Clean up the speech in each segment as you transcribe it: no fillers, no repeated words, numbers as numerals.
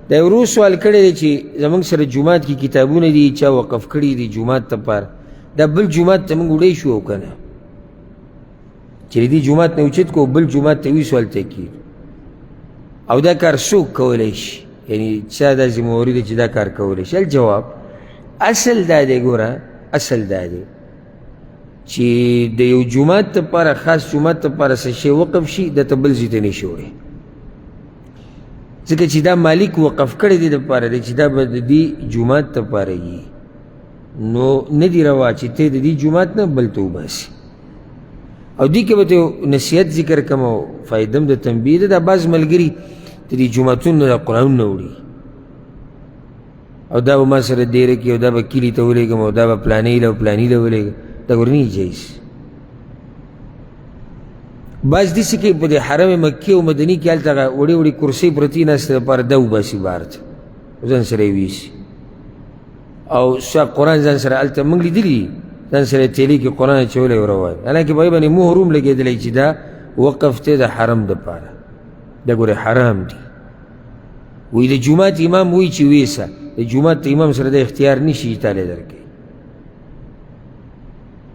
دا یو ورو سوال کړی دی چې زموږ سره جومات کې کتابونه دي چا وقف کړي دي جومات لپاره دا بل جومات ته موږ وړی شو او که نه چې د دې جومات نه اوچت کو بل جومات ته ویسو هلته کېږي او دا کار څوک کولی شي یعنی چا دا ذمهواري ده چې دا کار کولی شي الجواب اصل دا دی ګوره اصل دا دی چې د یو جومات لپاره خاص جومات لپاره څه شی وقف شي ده ته بل ځای ته نشي وړی ځکه چې دا مالک وقف کړی دی دپاره دی چې دا به د دې جومات دپاره وي نو نه دي روا چې ته د دې جومات نه بل ته وباسي او دې کې به ته نصیحت ذکر کم او فایده هم د تنبیه ده دا بعض ملګري د دې جوماتونو نه قرآنونه وړي او دا به ما سره ډېره کړي او دا به کلي ته ولېږم او دا به پلانۍ له او پلاني له ولېږم دا ګوره نه جایز بعض داسې کوي په دې حرم مکې او مدني کې هلته هغه وړې وړې کرسۍ پرتې ناستې دپاره دا وباسي بهر ته ځان سره یې ویسي او شا قرآن ځان سره هلته موږ لیدلي دي ځان سره یې تیلې کې قرآن اچولی او روان حالانکې په هغې باندې مهر هم لګېدلی چې دا وقف دی د حرم دپاره دا ګورې حرام دي وایي د جومات امام وایي چې ویسه د جومات د امام سره د اختیار نشي چې تالی درکوي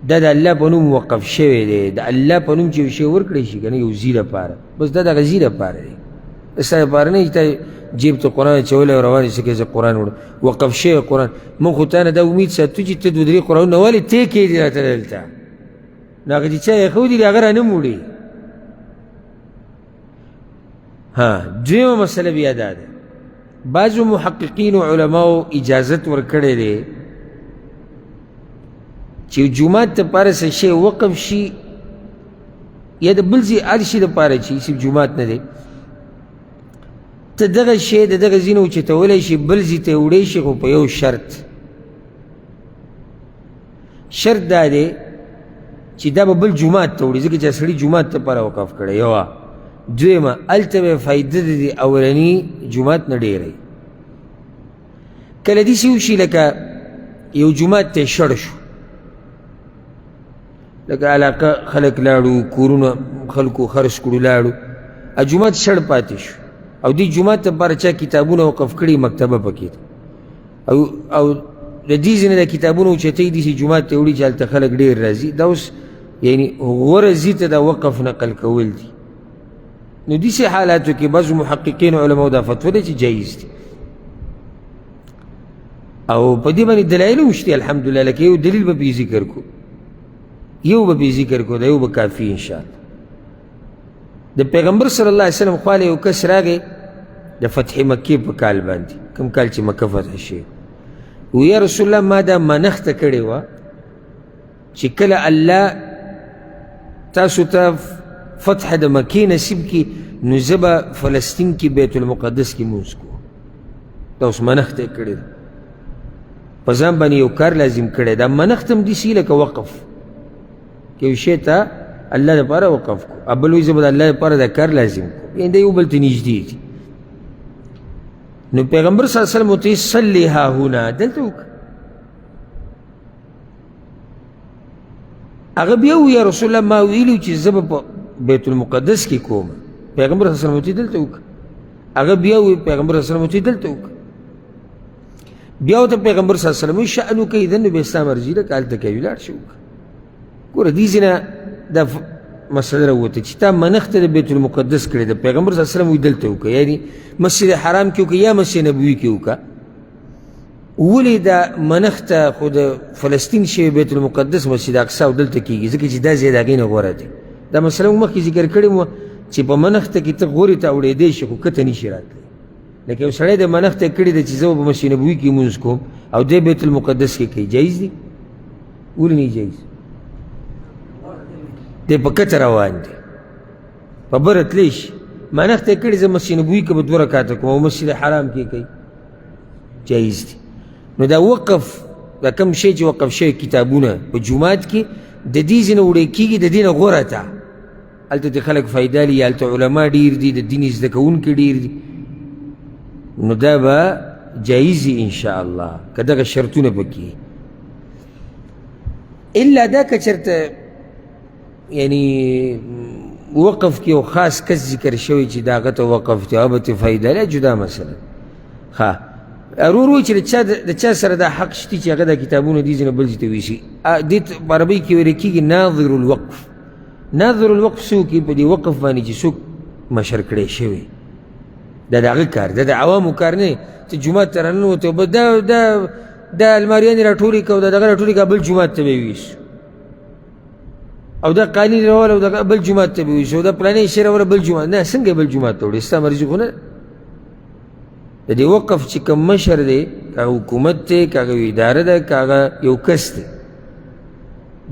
دا د الله په نوم وقف شوی دی د الله په نوم چې یو شی ورکړی شي که نه یو ځي لپاره بس دا دغه ځي لپاره دی ستا لپاره نه چې تا جیب ته قرآن اچولی او روان یې زه قرآن وړم وقف شوی قرآن موږ خو تا نه دا امید ساتو چې ته دوه درې قرآنونه ولې تی کېدي راته دلته نو هغه چې چا ایښودي دي هغه رانه وړي دویمه مسله بیا دا ده بعضو محققینو علماو اجازت ورکړی دی چې جومات دپاره څه شی وقف شي یا د بل ځای هر شي دپاره چې صرف جومات نه دی ته دغه شی د دغه ځای نه اوچتولی شي بل ځای ته یې وړی شي خو په یو شرط شرط دا دی چې دا به بل جومات ته وړي ځکه چې سړي جومات دپاره وقف کړی یوه دویمه هلته به فایده د دې اولني جومات نه ډېری کله داسې وشي لکه یو جومات ته یې شړ شو لکه علاقه خلک لاړو کورونه خلکو خرڅ کړو لاړو جومات شړ پاتې شو او دې جومات لپاره چا کتابونه وقف کړي مکتبه پکې او د دې ځای نه د کتابونه اوچتوي داسې جومات ته وړي چې هلته خلک ډېر راځي دا اوس یعنې غوره ځي ته دا وقف نقل کول دي نو داسې حالاتو کې بعضو محققین علماو دا فتوه دی چې جایز دي او په دې باندې دلایل هم شته الحمدلله لکه یو دلیل به پې ذکر کو یو به پې ذکر کو دا یو به کافي انشاءالله د پیغمبر صلی الله علیه وسلم خواله یو کس راغی د فتح مکې په کال باندې کوم کال چې مکه فتح شي و یا رسول الله ما دا منښته کړې وه چې کله الله تاسو ته فتح د مکې نصیب کی نو زه به فلسطین کې بیت المقدس کې لمونځ کوم دا اوس منښته یې کړې ده په ځان باندې یو کار لازم کړی دا منښت هم داسې لکه وقف که یو شی ته الله دپاره وقف کو بل وایي زه به د الله دپاره دا کار لازم کو یعنې دا یو بل ته نږدې دي نو پیغمبر صلی الله علیه وسلم ورته صلی هاهنا دلته وکړه هغه بیا ووایي یا رسول الله ما ویلي چې زه به په بیت المقدس کې کوم پیغمبر صلی الله علیه وسلم ورته دلته وکړه هغه بیا ووایي پیغمبر صلی الله علیه وسلم ورته دلته وکړه بیا ورته پیغمبر صلی الله علیه وسلم وایي شأنو کوي دن نو بیا ستا مرضي ده که هلته کوي ولاړ شي وکړه ګوره دې ځای نه دا مسله راووته چې تا منښته د بیت المقدس کړې ده پیغمبر صلی الله علیه وسلم وایي دلته وکړه یعنې مسجد حرام کې وکړه یا مسجد نبوي کې وکړه ولې دا منښته خو د فلسطین شوی بیت المقدس مسجد اقصی او دلته کېږي ځکه چې دا ځای د هغې نه غوره دی دا مسله موږ مخکې ذکر کړې وه چې په منښته کې ته غورې ته اوړېدی شي خو کته نشي راتلی لکه یو سړی د منښته کړې ده چې زه به په مسجد نبوي کې لمونځ کوم او دی بیت المقدس کې کوي جایز دي ولې نه جایز دی په کته روان دی په بره تلی شي منښته یې کړې زه مسجد نبوي کې به 2 رکاته کوم او مسجد حرام کې کوي جایز دي نو دا وقف دا کم شی چې وقف شوی کتابونه په جومات کې د دې ځای نه وړی کېږي د دې نه غوره ته هلته د خلک فایده لي هلته علما ډېر دي د دین زده کوونکي ډېر دي نو دا به جایز وي انشاءالله که دغه شرطونه پکې الا دا که چېرته یعنی وقف کې یو خاص کس ذکر شوی چې د هغه ته وقف دی هغه به ترې فایده لري جدا مسله ښه ورور وایي چې د چا سره دا حق شته چې هغه دا کتابونه دي ځینې بل ځای ته ویسي دې په عربۍ کې ویل کېږي ناظر الوقف ناظر الوقف څوک په دې وقف باندې چې څوک مشر کړی شوی دا د هغه کار دا د عوامو کار نه چې جومات ته راننوتې دا الماریانې راټولې کړه او د دغه راټولې کړه بل جومات ته به یې ویسو او دا قانون راول او دا بل جومات ته به یې ویسو او دا پلانې شی راوله بل جومات نه څنګه بل جومات ته وړې ستا مرضي خو نه د دې وقف چې کوم مشر دی که حکومت دی که هغه اداره ده که هغه یو کس دی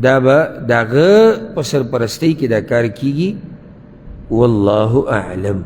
دا به د هغه په سرپرستۍ کې دا کار کیږي والله اعلم